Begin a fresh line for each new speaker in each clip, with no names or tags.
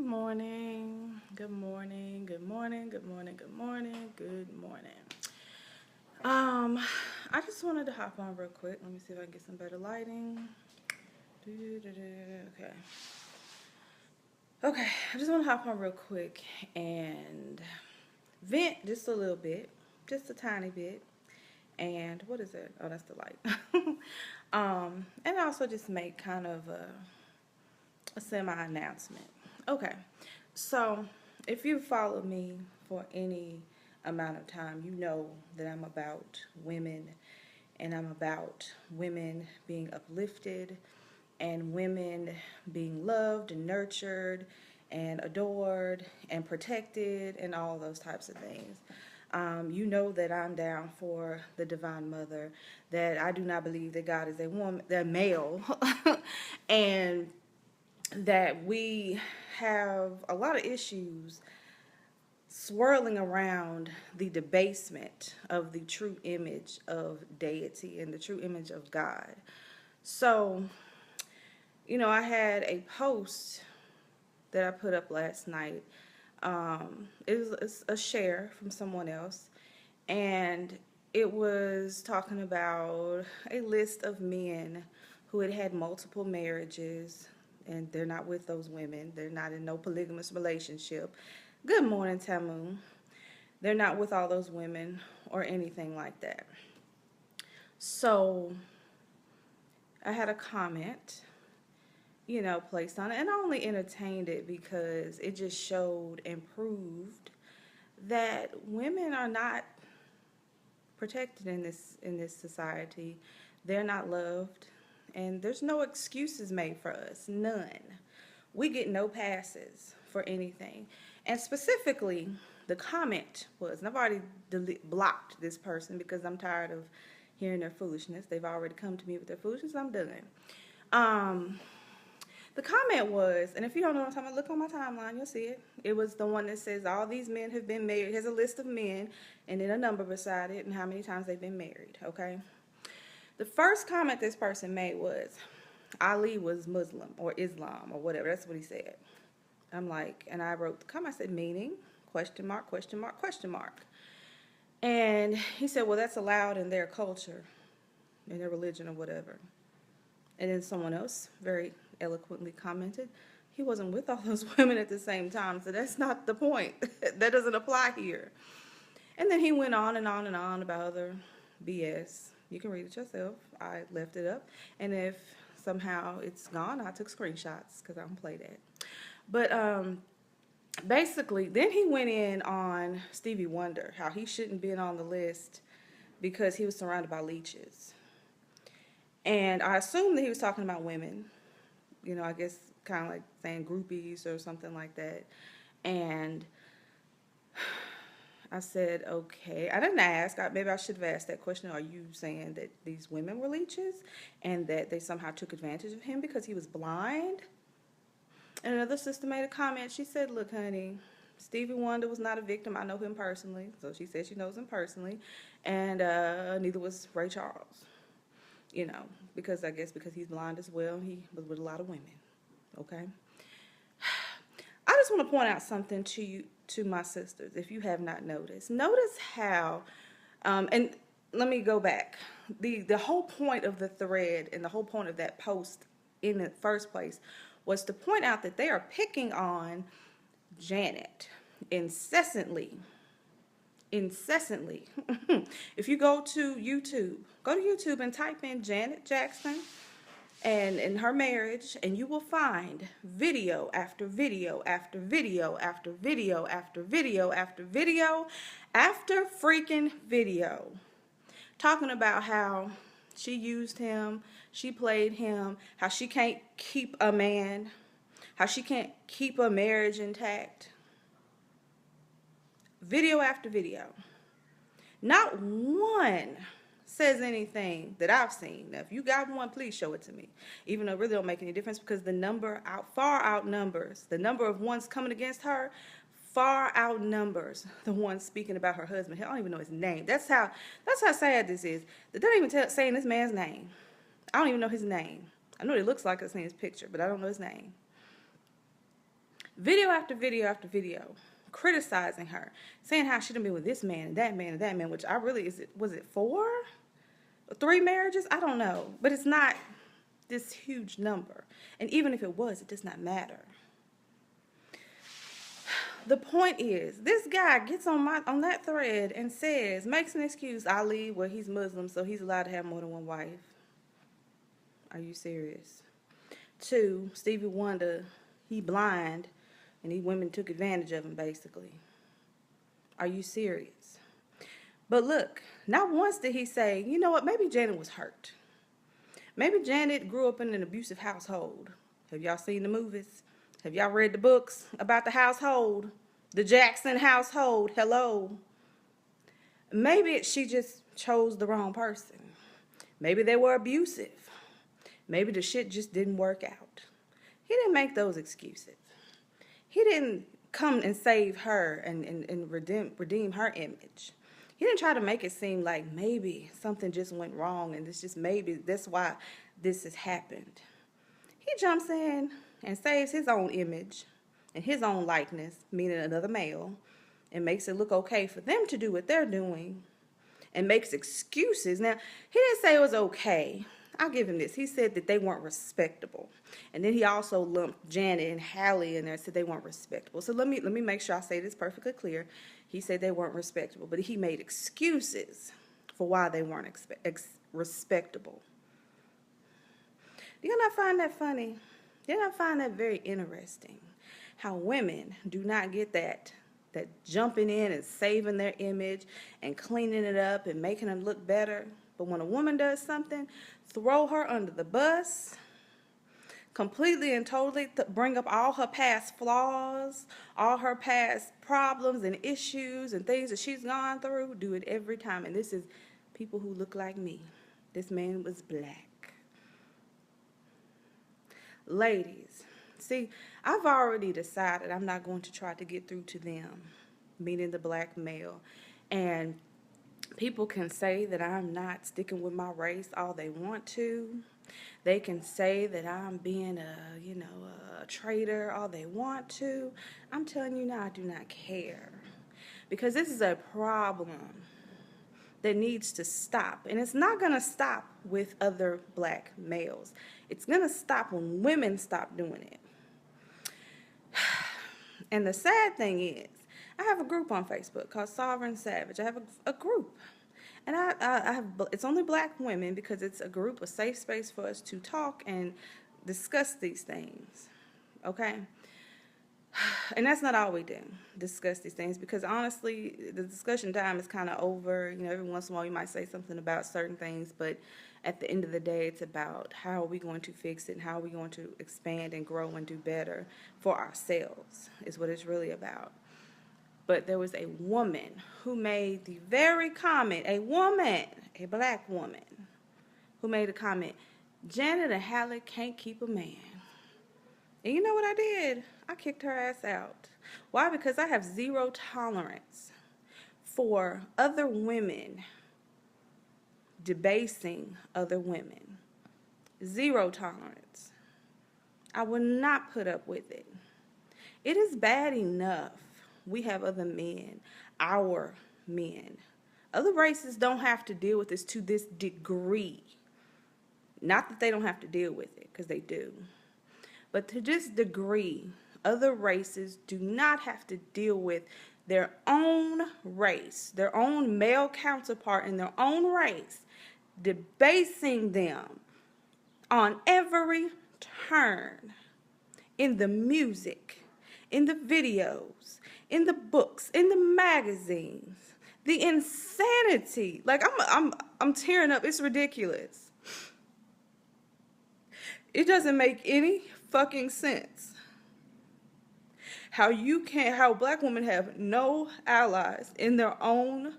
morning. Good morning. Good morning. Good morning. Good morning. Good morning. I just wanted to hop on real quick. Let me see if I can get some better lighting. Okay. Okay. I just want to hop on real quick and vent just a little bit, just a tiny bit. And what is it? Oh, that's the light. And also just make kind of a semi-announcement. Okay, so if you followed me for any amount of time, you know that I'm about women, and I'm about women being uplifted and women being loved and nurtured and adored and protected and all those types of things. You know that I'm down for the Divine Mother, that I do not believe that God is a woman, a male, and that we have a lot of issues swirling around the debasement of the true image of deity and the true image of God. So, I had a post that I put up last night. It was a share from someone else, and it was talking about a list of men who had had multiple marriages, and they're not with those women. They're not in no polygamous relationship. Good morning, Tamu. They're not with all those women or anything like that. So I had a comment, placed on it, and I only entertained it because it just showed and proved that women are not protected in this society. They're not loved, and there's no excuses made for us. None. We get no passes for anything. And specifically, the comment was, and I've already blocked this person because I'm tired of hearing their foolishness. They've already come to me with their foolishness. I'm done. The comment was, and if you don't know what I'm talking about, look on my timeline, you'll see it. It was the one that says all these men have been married. Here's a list of men, and then a number beside it, and how many times they've been married, okay? The first comment this person made was, Ali was Muslim or Islam or whatever. That's what he said. I'm like, and I wrote the comment, I said, meaning, question mark, question mark, question mark. And he said, well, that's allowed in their culture, in their religion or whatever. And then someone else very eloquently commented, he wasn't with all those women at the same time, so that's not the point. That doesn't apply here. And then he went on and on and on about other BS. You can read it yourself. I left it up. And if somehow it's gone, I took screenshots because I don't play that. But basically, then he went in on Stevie Wonder, how he shouldn't been on the list because he was surrounded by leeches. And I assumed that he was talking about women. I guess kind of like saying groupies or something like that. And I said, okay. I didn't ask. Maybe I should have asked that question. Are you saying that these women were leeches and that they somehow took advantage of him because he was blind? And another sister made a comment. She said, look, honey, Stevie Wonder was not a victim. I know him personally. So she said she knows him personally. And neither was Ray Charles. Because I guess because he's blind as well, he was with a lot of women. Okay? I just want to point out something to you, to my sisters, if you have not noticed. Notice how, and let me go back. The whole point of the thread and the whole point of that post in the first place was to point out that they are picking on Janet incessantly. If you go to YouTube and type in Janet Jackson and her marriage, and you will find video after video after video after video after video after video after freaking video talking about how she used him, she played him, how she can't keep a man, how she can't keep a marriage intact. Video after video. Not one says anything that I've seen. Now, if you got one, please show it to me. Even though it really don't make any difference because the number far outnumbers. The number of ones coming against her far outnumbers the ones speaking about her husband. I don't even know his name. That's how sad this is. They don't even saying this man's name. I don't even know his name. I know what he looks like. I've seen his picture, but I don't know his name. Video after video after video, criticizing her, saying how she done been with this man and that man and that man, which I really, was it 4? 3 marriages? I don't know. But it's not this huge number. And even if it was, it does not matter. The point is, this guy gets on that thread and says, makes an excuse, Ali, well, he's Muslim, so he's allowed to have more than one wife. Are you serious? 2, Stevie Wonder, he blind, and women took advantage of him, basically. Are you serious? But look, not once did he say, you know what, maybe Janet was hurt. Maybe Janet grew up in an abusive household. Have y'all seen the movies? Have y'all read the books about the household? The Jackson household, hello. Maybe she just chose the wrong person. Maybe they were abusive. Maybe the shit just didn't work out. He didn't make those excuses. He didn't come and save her and redeem her image. He didn't try to make it seem like maybe something just went wrong and maybe that's why this has happened. He jumps in and saves his own image and his own likeness, meaning another male, and makes it look okay for them to do what they're doing and makes excuses. Now, he didn't say it was okay. I'll give him this. He said that they weren't respectable. And then he also lumped Janet and Hallie in there and said they weren't respectable. So let me make sure I say this perfectly clear. He said they weren't respectable, but he made excuses for why they weren't respectable. Do you not find that funny? Do you not find that very interesting? How women do not get that jumping in and saving their image and cleaning it up and making them look better. But when a woman does something, throw her under the bus, completely and totally bring up all her past flaws, all her past problems and issues and things that she's gone through. Do it every time. And this is people who look like me. This man was black. Ladies, see, I've already decided I'm not going to try to get through to them, meaning the black male. And people can say that I'm not sticking with my race all they want to. They can say that I'm being a traitor all they want to. I'm telling you now, I do not care. Because this is a problem that needs to stop. And it's not going to stop with other black males. It's going to stop when women stop doing it. And the sad thing is, I have a group on Facebook called Sovereign Savage. I have a group. And it's only black women because it's a group, a safe space for us to talk and discuss these things. Okay? And that's not all we do, discuss these things, because honestly, the discussion time is kind of over. Every once in a while you might say something about certain things, but at the end of the day, it's about how are we going to fix it and how are we going to expand and grow and do better for ourselves is what it's really about. But there was a woman who made the very comment, a black woman, who made a comment, Janet and Hallie can't keep a man. And you know what I did? I kicked her ass out. Why? Because I have zero tolerance for other women debasing other women. Zero tolerance. I will not put up with it. It is bad enough we have other men, our men. Other races don't have to deal with this to this degree. Not that they don't have to deal with it, because they do. But to this degree, other races do not have to deal with their own race, their own male counterpart in their own race, debasing them on every turn, in the music, in the videos, in the books, in the magazines. The insanity. Like, I'm tearing up. It's ridiculous. It doesn't make any fucking sense how black women have no allies in their own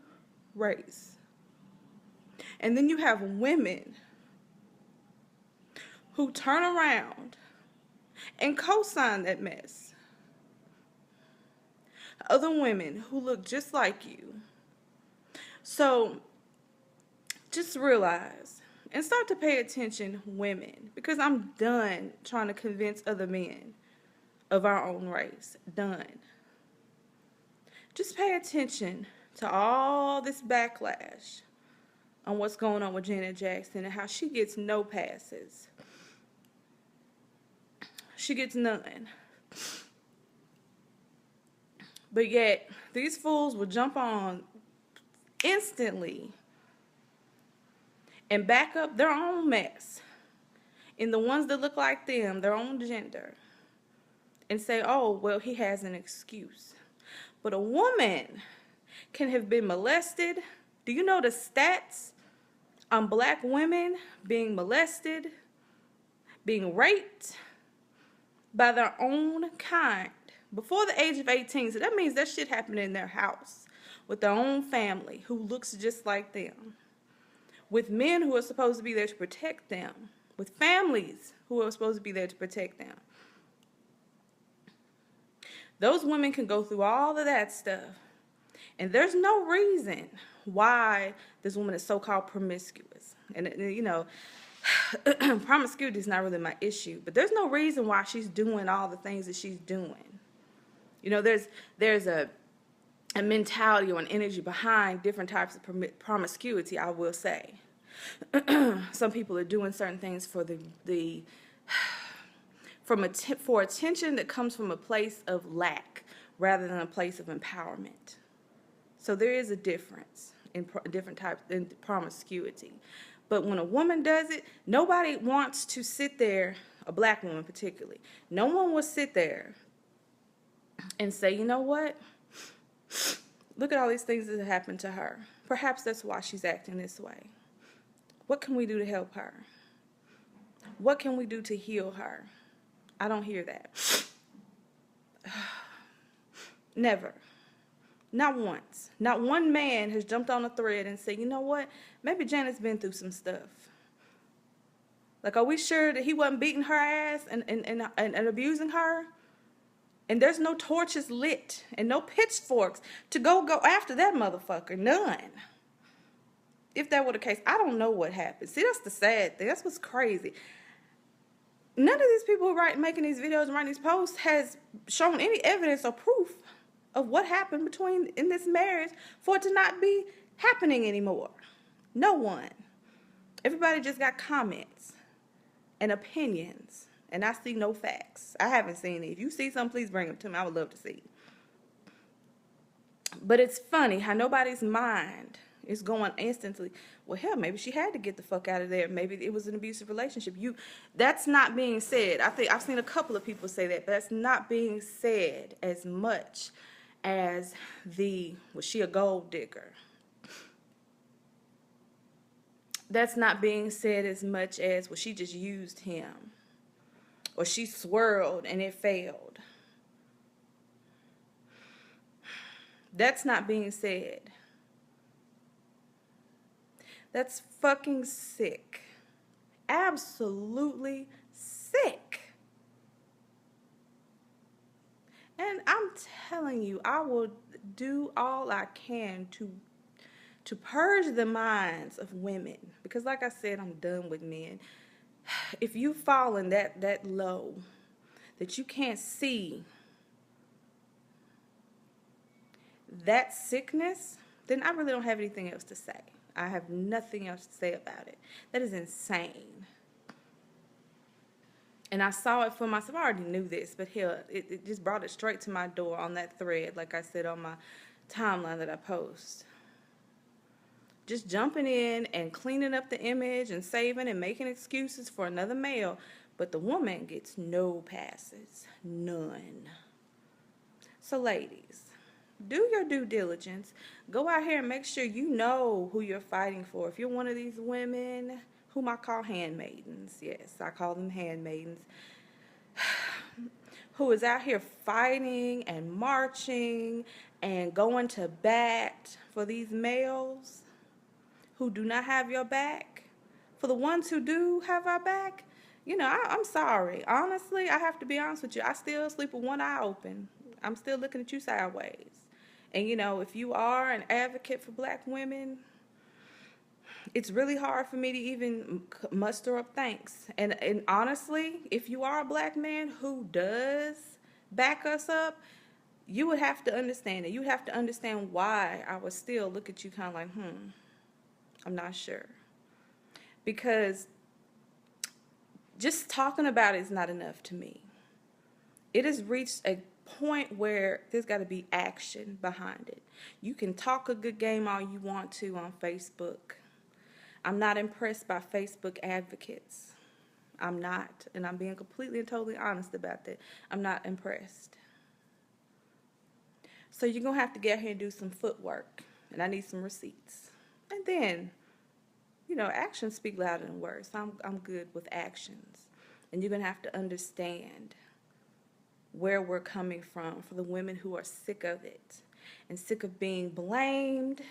race. And then you have women who turn around and co-sign that mess. Other women who look just like you. So just realize and start to pay attention, women, because I'm done trying to convince other men of our own race. Done. Just pay attention to all this backlash on what's going on with Janet Jackson and how she gets no passes. She gets none. But yet, these fools will jump on instantly and back up their own mess in the ones that look like them, their own gender, and say, oh, well, he has an excuse. But a woman can have been molested. Do you know the stats on black women being molested, being raped by their own kind before the age of 18? So that means that shit happened in their house with their own family who looks just like them, with men who are supposed to be there to protect them, with families who are supposed to be there to protect them. Those women can go through all of that stuff, and there's no reason why this woman is so-called promiscuous. And you know, promiscuity is not really my issue, but there's no reason why she's doing all the things that she's doing. You know, there's a mentality or an energy behind different types of promiscuity, I will say. Some people are doing certain things for for attention that comes from a place of lack rather than a place of empowerment. So there is a difference in different types in promiscuity. But when a woman does it, nobody wants to sit there, a black woman particularly, no one will sit there and say, you know what? Look at all these things that have happened to her. Perhaps that's why she's acting this way. What can we do to help her? What can we do to heal her? I don't hear that. Never. Not once. Not one man has jumped on a thread and said, you know what? Maybe Janet's been through some stuff. Like, are we sure that he wasn't beating her ass and abusing her? And there's no torches lit and no pitchforks to go after that motherfucker. None. If that were the case, I don't know what happened. See, that's the sad thing. That's what's crazy. None of these people making these videos and writing these posts has shown any evidence or proof of what happened in this marriage for it to not be happening anymore. No one. Everybody just got comments and opinions, and I see no facts. I haven't seen it. If you see some, please bring them to me. I would love to see. But it's funny how nobody's mind is going instantly, well, hell, maybe she had to get the fuck out of there. Maybe it was an abusive relationship. That's not being said. I think I've seen a couple of people say that, but that's not being said as much as was she a gold digger? That's not being said as much as, well, she just used him. Or she swirled and it failed. That's not being said. That's fucking sick. Absolutely sick. And I'm telling you, I will do all I can to purge the minds of women. Because like I said, I'm done with men. If you've fallen that low, that you can't see that sickness, then I really don't have anything else to say. I have nothing else to say about it. That is insane. And I saw it for myself. I already knew this, but hell, it just brought it straight to my door on that thread, like I said on my timeline that I post. Just jumping in and cleaning up the image and saving and making excuses for another male. But the woman gets no passes. None. So ladies, do your due diligence. Go out here and make sure you know who you're fighting for. If you're one of these women, whom I call handmaidens, yes, I call them handmaidens, who is out here fighting and marching and going to bat for these males who do not have your back, for the ones who do have our back, you know, I'm sorry. Honestly, I have to be honest with you. I still sleep with one eye open. I'm still looking at you sideways. And, you know, if you are an advocate for black women, it's really hard for me to even muster up thanks. And honestly, if you are a black man who does back us up, you would have to understand it. You have to understand why I would still look at you kind of like, I'm not sure. Because just talking about it is not enough to me. It has reached a point where there's got to be action behind it. You can talk a good game all you want to on Facebook. I'm not impressed by Facebook advocates. I'm not. And I'm being completely and totally honest about that. I'm not impressed. So you're going to have to get here and do some footwork. And I need some receipts. And then, actions speak louder than words. I'm good with actions. And you're going to have to understand where we're coming from for the women who are sick of it and sick of being blamed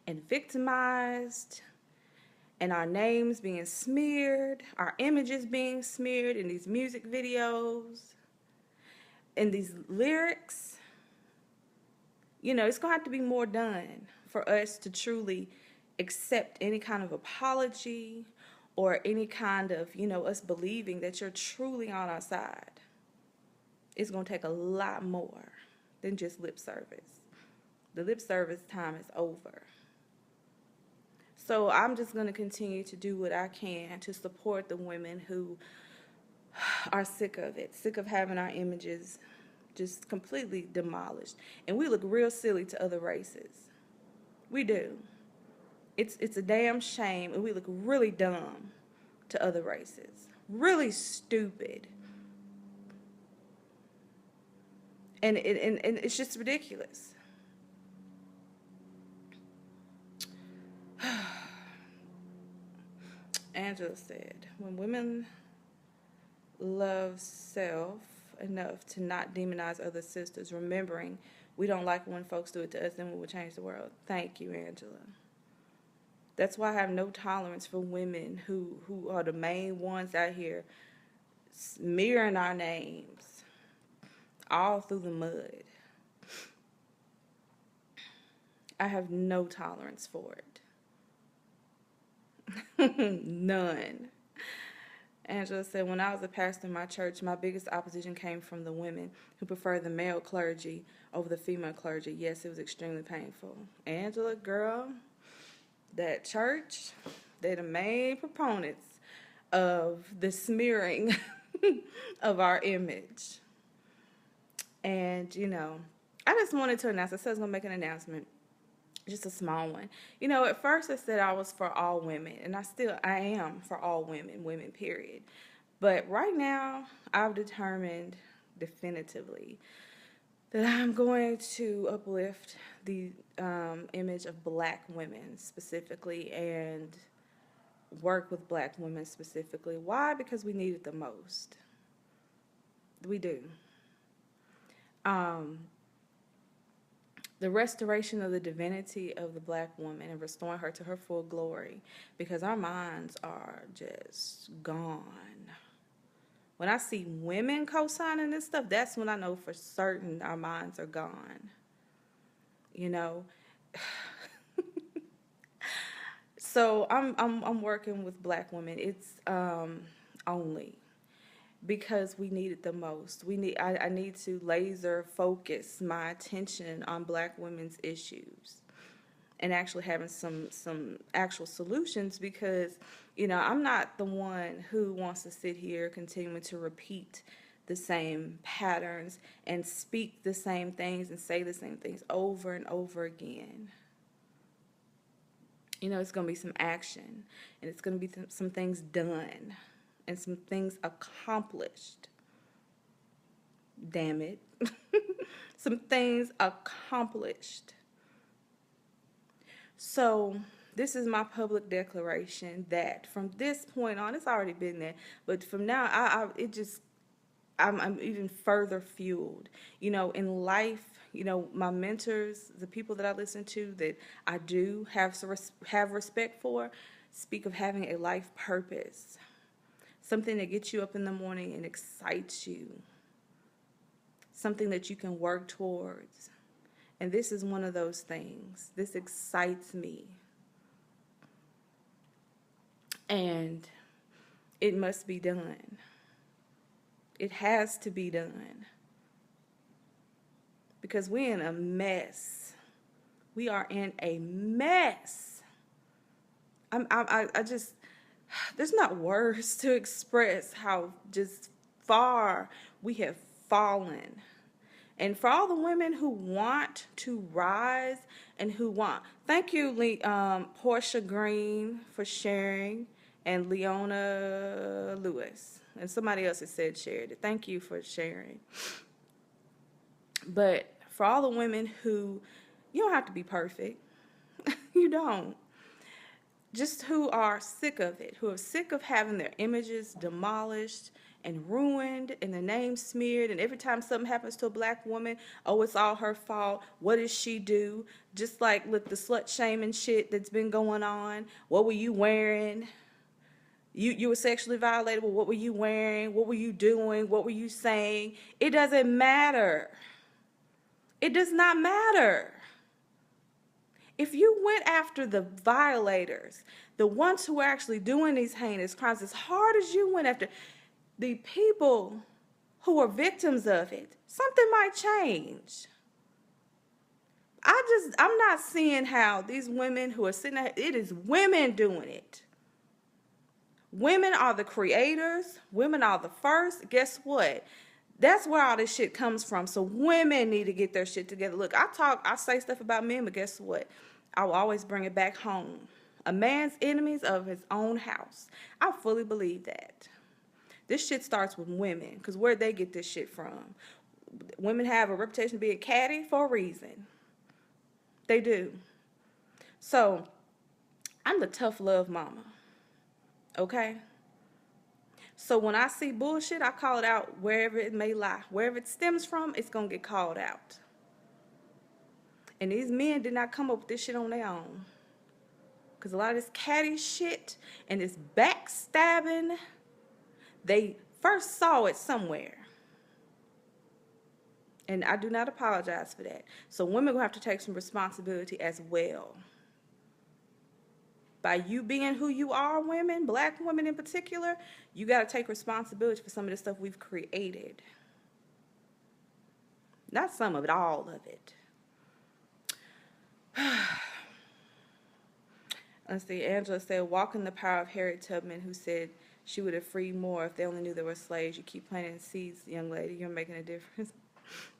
and victimized and our names being smeared, our images being smeared in these music videos, in these lyrics. It's going to have to be more done for us to truly accept any kind of apology or any kind of, us believing that you're truly on our side. It's going to take a lot more than just lip service. The lip service time is over. So I'm just going to continue to do what I can to support the women who are sick of it, sick of having our images just completely demolished. And we look real silly to other races. We do. It's a damn shame, and we look really dumb to other races. Really stupid. And it's just ridiculous. Angela said, when women love self enough to not demonize other sisters, remembering we don't like when folks do it to us, then we will change the world. Thank you, Angela. That's why I have no tolerance for women who are the main ones out here smearing our names all through the mud. I have no tolerance for it. None. Angela said, when I was a pastor in my church, my biggest opposition came from the women who preferred the male clergy over the female clergy. Yes, it was extremely painful. Angela, girl, that church, they're the main proponents of the smearing of our image. And, I just wanted to announce, I said I was going to make an announcement. Just a small one. At first I said I was for all women, and I am for all women, period. But right now, I've determined definitively that I'm going to uplift the image of black women specifically and work with black women specifically. Why? Because we need it the most. We do. The restoration of the divinity of the black woman and restoring her to her full glory, because our minds are just gone. When I see women co-signing this stuff, that's when I know for certain our minds are gone. So I'm working with black women. It's only because we need it the most. I need to laser focus my attention on black women's issues and actually having some actual solutions, because I'm not the one who wants to sit here continuing to repeat the same patterns and speak the same things and say the same things over and over again. It's going to be some action, and it's going to be some things done and some things accomplished. Damn it. Some things accomplished. So this is my public declaration that from this point on, it's already been there, but from now, I'm even further fueled. In life, my mentors, the people that I listen to, that I do have respect for, speak of having a life purpose. Something that gets you up in the morning and excites you. Something that you can work towards. And this is one of those things. This excites me. And it must be done. It has to be done. because we're in a mess. We are in a mess. I just, there's not words to express how just far we have fallen. And for all the women who want to rise and who want, thank you, Portia Green, for sharing, and Leona Lewis. And somebody else has said shared it. Thank you for sharing. But for all the women who, you don't have to be perfect. You don't. Just who are sick of it, who are sick of having their images demolished and ruined and the name smeared, and every time something happens to a black woman, oh, it's all her fault. What did she do? Just like with the slut shaming shit that's been going on. What were you wearing? You were sexually violated. Well, what were you wearing? What were you doing? What were you saying? It doesn't matter. It does not matter. If you went after the violators, the ones who are actually doing these heinous crimes, as hard as you went after the people who are victims of it, something might change. I'm not seeing how these women who are sitting there, it is women doing it. Women are the creators. Women are the first. Guess what? That's where all this shit comes from. So women need to get their shit together. Look, I say stuff about men, but guess what? I will always bring it back home. A man's enemies of his own house. I fully believe that. This shit starts with women, because where'd they get this shit from? Women have a reputation of being catty for a reason. They do. So, I'm the tough love mama. Okay? So when I see bullshit, I call it out wherever it may lie. Wherever it stems from, it's going to get called out. And these men did not come up with this shit on their own. Because a lot of this catty shit and this backstabbing, they first saw it somewhere. And I do not apologize for that. So women are going to have to take some responsibility as well. By you being who you are, women, black women in particular, you got to take responsibility for some of the stuff we've created. Not some of it, all of it. Let's see, Angela said, walk in the power of Harriet Tubman, who said she would have freed more if they only knew they were slaves. You keep planting seeds, young lady. You're making a difference.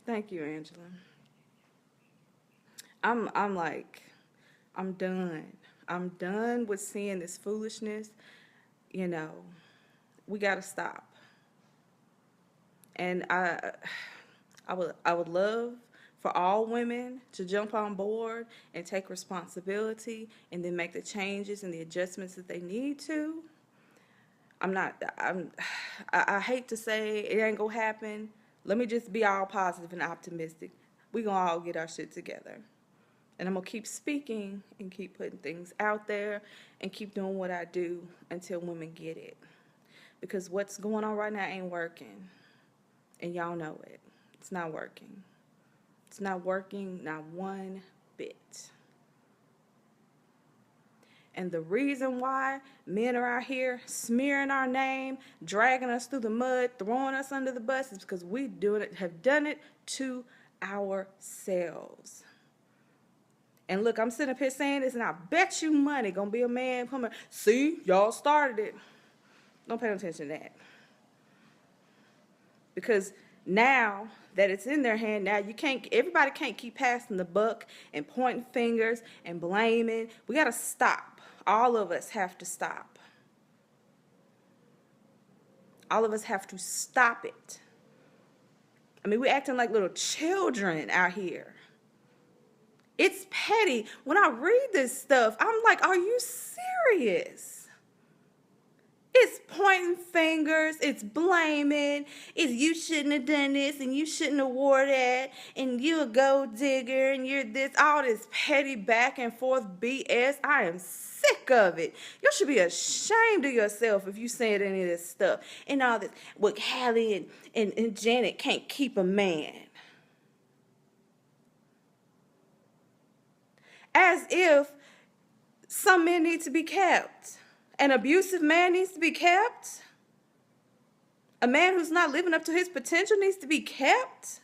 Thank you, Angela. I'm done. I'm done with seeing this foolishness. You know, we got to stop. And I would love for all women to jump on board and take responsibility and then make the changes and the adjustments that they need to. I hate to say it ain't gonna happen. Let me just be all positive and optimistic. We gonna all get our shit together. And I'm going to keep speaking and keep putting things out there and keep doing what I do until women get it. Because what's going on right now ain't working. And y'all know it. It's not working. It's not working, not one bit. And the reason why men are out here smearing our name, dragging us through the mud, throwing us under the bus is because we have done it to ourselves. And look, I'm sitting up here saying this, and I bet you money gonna be a man coming. See, y'all started it. Don't pay no attention to that. Because now that it's in their hand, now everybody can't keep passing the buck and pointing fingers and blaming. We gotta stop. All of us have to stop. All of us have to stop it. I mean, we're acting like little children out here. It's petty. When I read this stuff, I'm like, are you serious? It's pointing fingers. It's blaming. It's you shouldn't have done this and you shouldn't have wore that and you a gold digger and you're this, all this petty back and forth BS. I am sick of it. You should be ashamed of yourself if you said any of this stuff. And all this, what Hallie and Janet can't keep a man. As if some men need to be kept. An abusive man needs to be kept. A man who's not living up to his potential needs to be kept.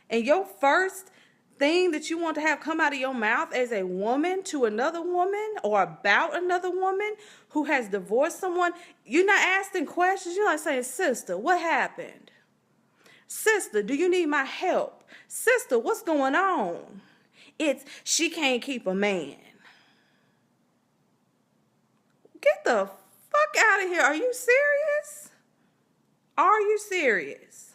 And your first thing that you want to have come out of your mouth as a woman to another woman or about another woman who has divorced someone, you're not asking questions. You're like saying, sister, what happened? Sister, do you need my help? Sister, what's going on? It's she can't keep a man. Get the fuck out of here. Are you serious? Are you serious?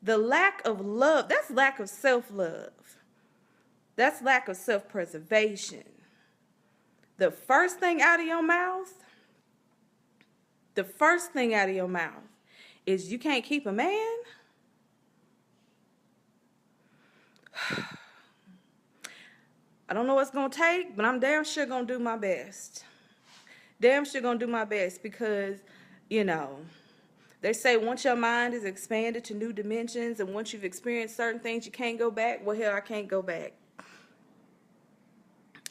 The lack of love, that's lack of self-love. That's lack of self-preservation. The first thing out of your mouth is you can't keep a man. I don't know what's going to take, but I'm damn sure going to do my best. Damn sure going to do my best because, they say once your mind is expanded to new dimensions and once you've experienced certain things, you can't go back. Well, hell, I can't go back.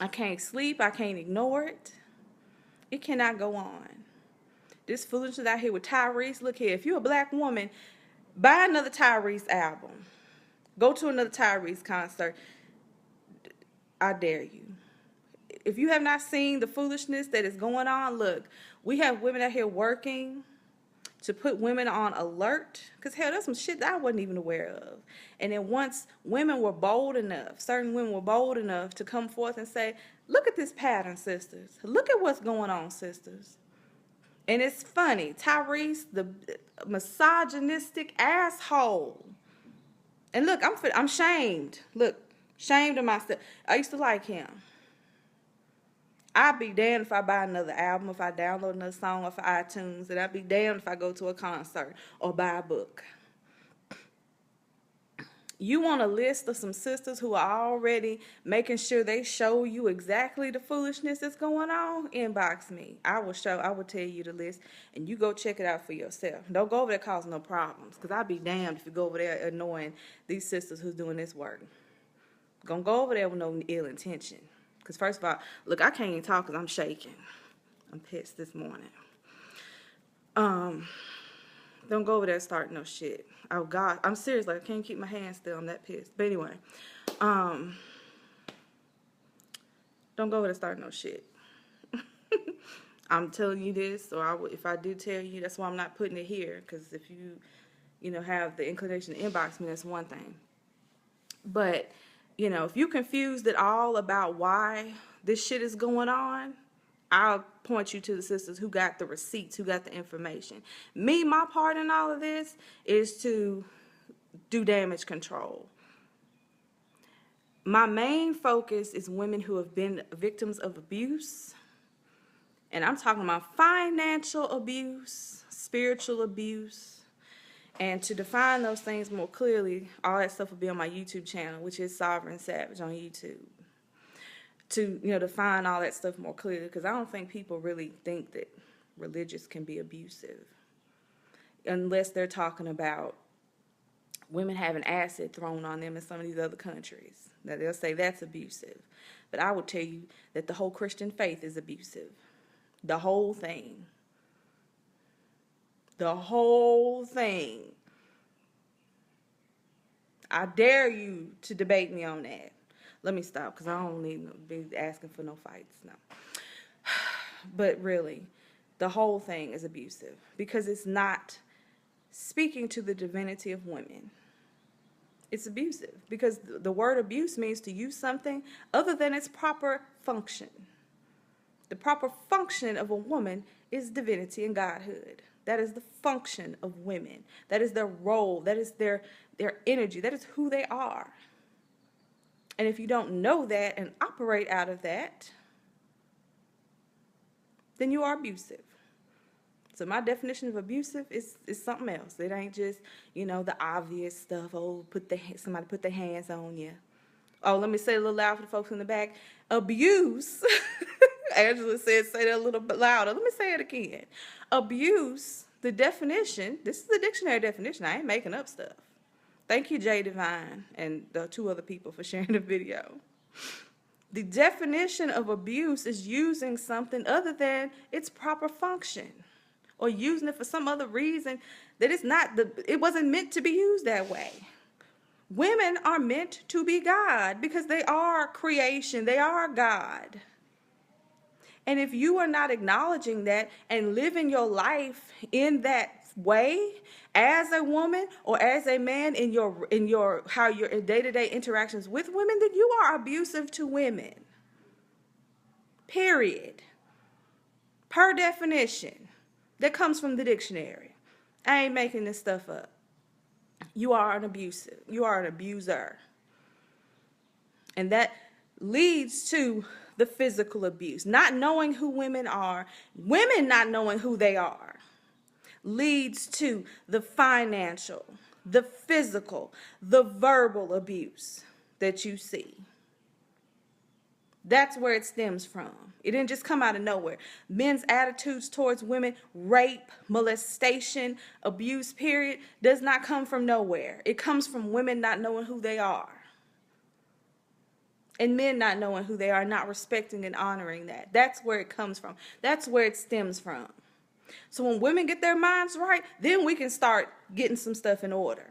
I can't sleep. I can't ignore it. It cannot go on. This foolishness out here with Tyrese. Look here, if you're a black woman, buy another Tyrese album. Go to another Tyrese concert. I dare you. If you have not seen the foolishness that is going on, look, we have women out here working to put women on alert. Because, hell, that's some shit that I wasn't even aware of. And then once women were bold enough, certain women were bold enough to come forth and say, look at this pattern, sisters. Look at what's going on, sisters. And it's funny. Tyrese, the misogynistic asshole. And look, I'm shamed. Look, shamed of myself. I used to like him. I'd be damned if I buy another album, if I download another song off of iTunes, and I'd be damned if I go to a concert or buy a book. You want a list of some sisters who are already making sure they show you exactly the foolishness that's going on? Inbox me. I will tell you the list, and you go check it out for yourself. Don't go over there causing no problems, because I'd be damned if you go over there annoying these sisters who's doing this work. Gonna go over there with no ill intention. Because first of all, look, I can't even talk because I'm shaking. I'm pissed this morning. Don't go over there starting no shit. Oh, God. I'm serious. Like, I can't keep my hands still. I'm that pissed. But anyway. Don't go over there starting no shit. I'm telling you this, or if I do tell you, that's why I'm not putting it here. Because if you have the inclination to inbox me, that's one thing. But if you're confused at all about why this shit is going on, I'll point you to the sisters who got the receipts, who got the information. Me, my part in all of this is to do damage control. My main focus is women who have been victims of abuse. And I'm talking about financial abuse, spiritual abuse. And to define those things more clearly, all that stuff will be on my YouTube channel, which is Sovereign Savage on YouTube. To, define all that stuff more clearly, because I don't think people really think that religious can be abusive. Unless they're talking about women having acid thrown on them in some of these other countries. Now, they'll say that's abusive. But I would tell you that the whole Christian faith is abusive. The whole thing. The whole thing. I dare you to debate me on that. Let me stop, because I don't need to be asking for no fights. No. But really, the whole thing is abusive, because it's not speaking to the divinity of women. It's abusive, because the word abuse means to use something other than its proper function. The proper function of a woman is divinity and godhood. That is the function of women. That is their role. That is their energy. That is who they are. And if you don't know that and operate out of that, then you are abusive. So my definition of abusive is something else. It ain't just, the obvious stuff. Oh, somebody put their hands on you. Oh, let me say it a little loud for the folks in the back. Abuse. Angela said, say that a little bit louder. Let me say it again. Abuse, the definition, this is the dictionary definition. I ain't making up stuff. Thank you, Jay Divine, and the two other people for sharing the video. The definition of abuse is using something other than its proper function or using it for some other reason that it wasn't meant to be used that way. Women are meant to be God because they are creation. They are God. And if you are not acknowledging that and living your life in that way as a woman or as a man in your day-to-day interactions with women, then you are abusive to women. Period. Per definition. That comes from the dictionary. I ain't making this stuff up. You are an abusive. You are an abuser. And that leads to the physical abuse. Not knowing who women are, women not knowing who they are, leads to the financial, the physical, the verbal abuse that you see. That's where it stems from. It didn't just come out of nowhere. Men's attitudes towards women, rape, molestation, abuse, period, does not come from nowhere. It comes from women not knowing who they are. And men not knowing who they are, not respecting and honoring that. That's where it comes from. That's where it stems from. So when women get their minds right, then we can start getting some stuff in order.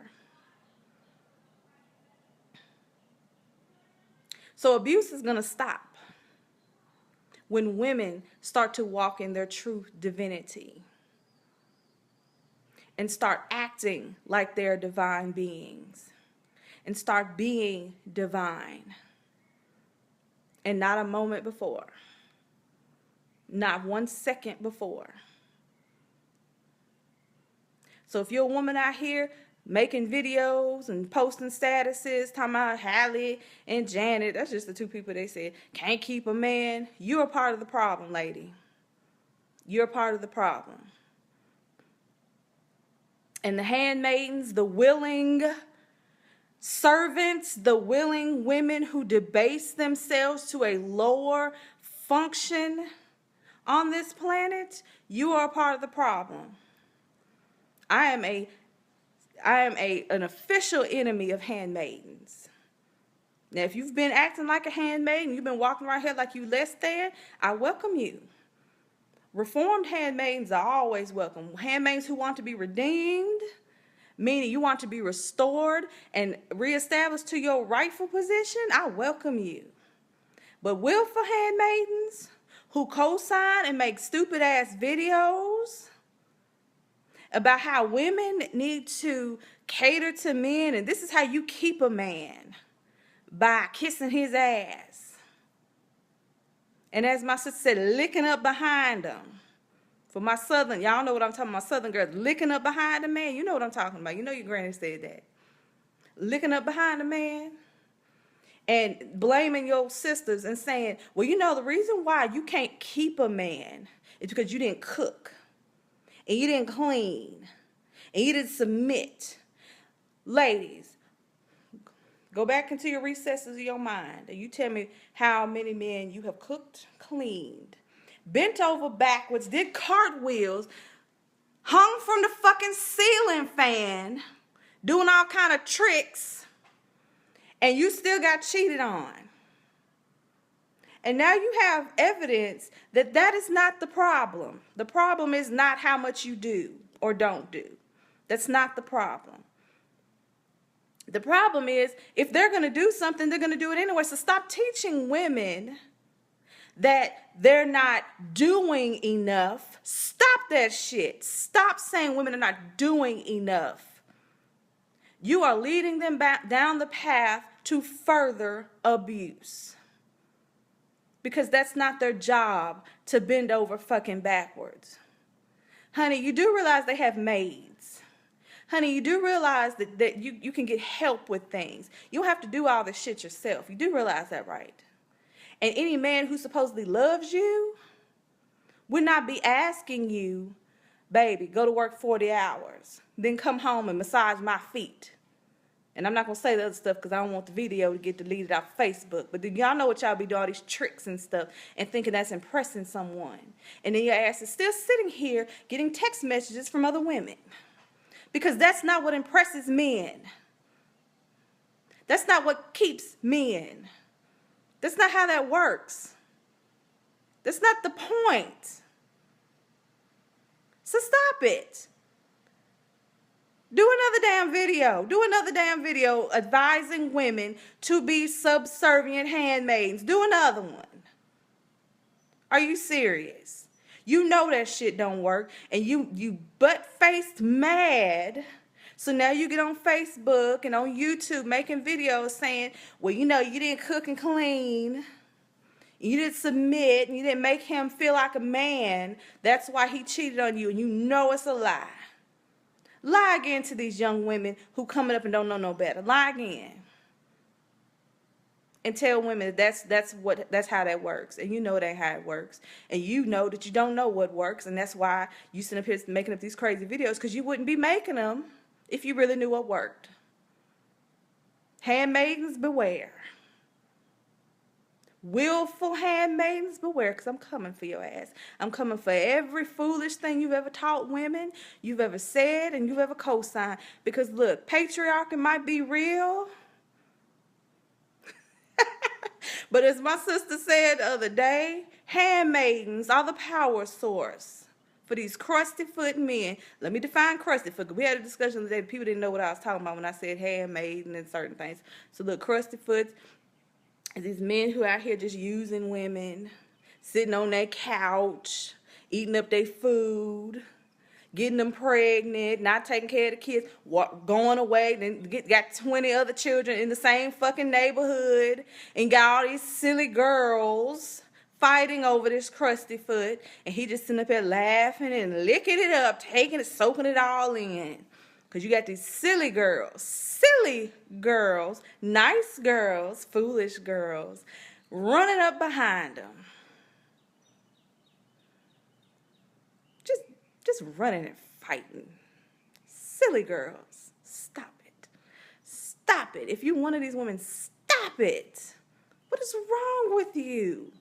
So abuse is going to stop when women start to walk in their true divinity and start acting like they're divine beings and start being divine. And not a moment before. Not 1 second before. So if you're a woman out here making videos and posting statuses, talking about Hallie and Janet, that's just the two people they said, can't keep a man. You're a part of the problem, lady. You're a part of the problem. And the handmaidens, the willing servants, the willing women who debase themselves to a lower function on this planet, you are a part of the problem. I am an official enemy of handmaidens. Now, if you've been acting like a handmaiden, you've been walking around here like you less than, I welcome you. Reformed handmaidens are always welcome. Handmaidens who want to be redeemed, meaning you want to be restored and reestablished to your rightful position, I welcome you. But willful handmaidens who co-sign and make stupid-ass videos about how women need to cater to men, and this is how you keep a man, by kissing his ass. And as my sister said, licking up behind him. For my southern, y'all know what I'm talking about, my southern girls, licking up behind a man. You know what I'm talking about. You know your granny said that. Licking up behind a man and blaming your sisters and saying, well, you know, the reason why you can't keep a man is because you didn't cook and you didn't clean and you didn't submit. Ladies, go back into your recesses of your mind and you tell me how many men you have cooked, cleaned, bent over backwards, did cartwheels, hung from the fucking ceiling fan, doing all kind of tricks, and you still got cheated on. And now you have evidence that that is not the problem. The problem is not how much you do or don't do. That's not the problem. The problem is if they're going to do something, they're going to do it anyway. So stop teaching women that they're not doing enough. Stop that shit. Stop saying women are not doing enough. You are leading them back down the path to further abuse. Because that's not their job to bend over fucking backwards. Honey, you do realize they have maids. Honey, you do realize that you can get help with things. You don't have to do all this shit yourself. You do realize that, right? And any man who supposedly loves you would not be asking you, baby, go to work 40 hours, then come home and massage my feet. And I'm not going to say the other stuff because I don't want the video to get deleted off Facebook. But y'all know what y'all be doing, all these tricks and stuff, and thinking that's impressing someone. And then your ass is still sitting here getting text messages from other women. Because that's not what impresses men. That's not what keeps men. That's not how that works. That's not the point. So stop it. Do another damn video. Do another damn video advising women to be subservient handmaidens. Do another one. Are you serious? You know that shit don't work, and you butt-faced mad. So now you get on Facebook and on YouTube making videos saying, well, you know, you didn't cook and clean. You didn't submit, and you didn't make him feel like a man. That's why he cheated on you, and you know it's a lie. Lie again to these young women who coming up and don't know no better. Lie again. And tell women that's how that works. And you know that how it works. And you know that you don't know what works. And that's why you sit up here making up these crazy videos, because you wouldn't be making them if you really knew what worked. Handmaidens beware. Willful handmaidens beware, because I'm coming for your ass. I'm coming for every foolish thing you've ever taught women, you've ever said, and you've ever co-signed. Because look, patriarchy might be real, but as my sister said the other day, handmaidens are the power source for these crusty foot men. Let me define crusty foot, because we had a discussion today. People didn't know what I was talking about when I said handmaiden and certain things. So look, crusty foot is these men who are out here just using women, sitting on their couch, eating up their food, getting them pregnant, not taking care of the kids, going away, then got 20 other children in the same fucking neighborhood, and got all these silly girls fighting over this crusty foot, and he just sitting up there laughing and licking it up, taking it, soaking it all in. Because you got these silly girls, nice girls, foolish girls, running up behind them. Just running and fighting. Silly girls, stop it. Stop it. If you're one of these women, stop it. What is wrong with you?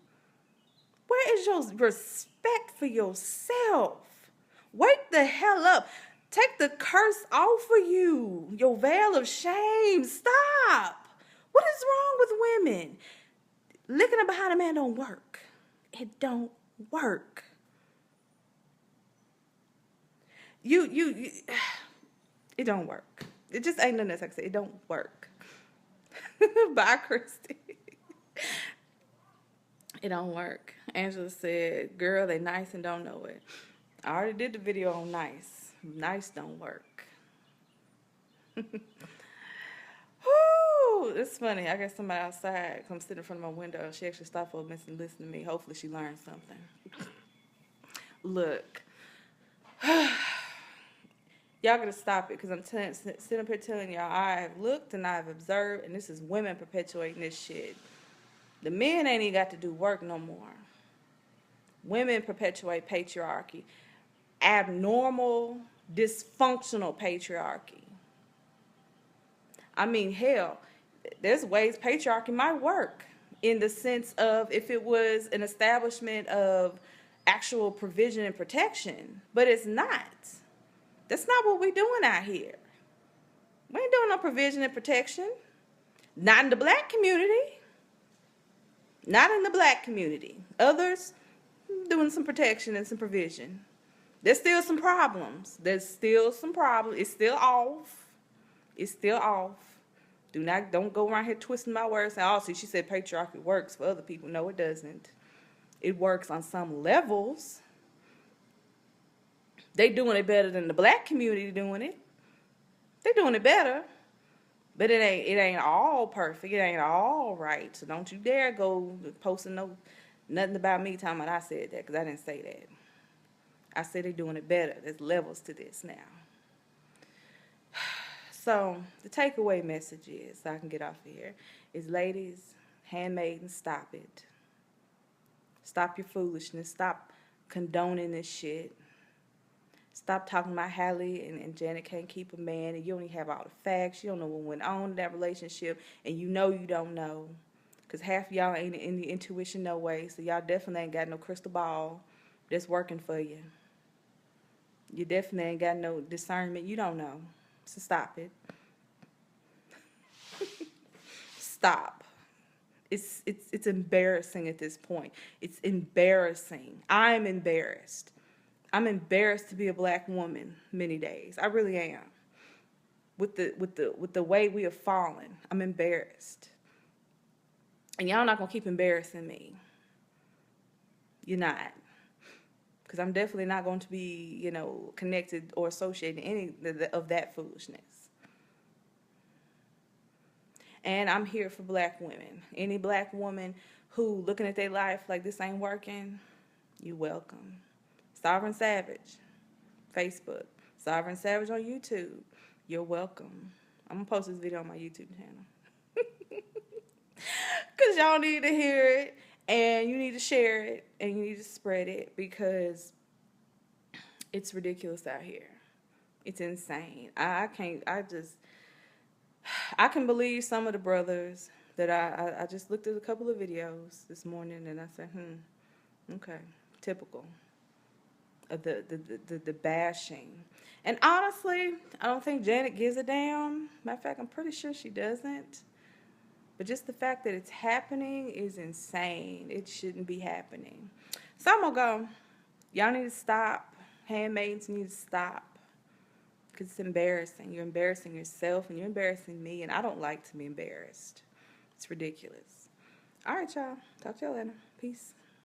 Where is your respect for yourself? Wake the hell up. Take the curse off of you. Your veil of shame. Stop. What is wrong with women? Licking up behind a man don't work. It don't work. It don't work. It just ain't nothing else I can say. It don't work. Bye, Christy. It don't work. Angela said, girl, they nice and don't know it. I already did the video on nice. Nice don't work. Whoo! It's funny. I got somebody outside come sit in front of my window. She actually stopped for a minute and listened to me. Hopefully she learned something. Look. Y'all gotta stop it, because I'm sitting up here telling y'all I have looked and I've observed, and this is women perpetuating this shit. The men ain't even got to do work no more. Women perpetuate patriarchy. Abnormal, dysfunctional patriarchy. I mean, hell, there's ways patriarchy might work, in the sense of if it was an establishment of actual provision and protection, but it's not. That's not what we're doing out here. We ain't doing no provision and protection. Not in the black community. Not in the black community. Others doing some protection and some provision. There's still some problems. It's still off. It's still off. Don't go around here twisting my words. And also, she said patriarchy works for other people. No, it doesn't. It works on some levels. They doing it better than the black community doing it. They doing it better. But it ain't all perfect. It ain't all right. So don't you dare go posting nothing about me talking about I said that, because I didn't say that. I said they're doing it better. There's levels to this now. So the takeaway message is, so I can get off of here, is ladies, handmaidens, stop it. Stop your foolishness. Stop condoning this shit. Stop talking about Hallie and Janet can't keep a man, and you don't even have all the facts. You don't know what went on in that relationship, and you know you don't know. Because half of y'all ain't in the intuition no way, so y'all definitely ain't got no crystal ball that's working for you. You definitely ain't got no discernment. You don't know. So stop it. Stop. It's embarrassing at this point. It's embarrassing. I'm embarrassed. I'm embarrassed to be a black woman many days. I really am. With the way we have fallen, I'm embarrassed. And y'all not gonna keep embarrassing me. You're not. Because I'm definitely not going to be, connected or associated any of that foolishness. And I'm here for black women. Any black woman who looking at their life like this ain't working, you welcome. Sovereign Savage, Facebook. Sovereign Savage on YouTube. You're welcome. I'm going to post this video on my YouTube channel. Because y'all need to hear it. And you need to share it. And you need to spread it. Because it's ridiculous out here. It's insane. I can believe some of the brothers that I just looked at a couple of videos this morning and I said, okay, typical of the bashing. And honestly, I don't think Janet gives a damn. Matter of fact, I'm pretty sure she doesn't. But just the fact that it's happening is insane. It shouldn't be happening. So I'm going to go. Y'all need to stop. Handmaids need to stop. Because it's embarrassing. You're embarrassing yourself and you're embarrassing me. And I don't like to be embarrassed. It's ridiculous. All right, y'all. Talk to y'all later. Peace.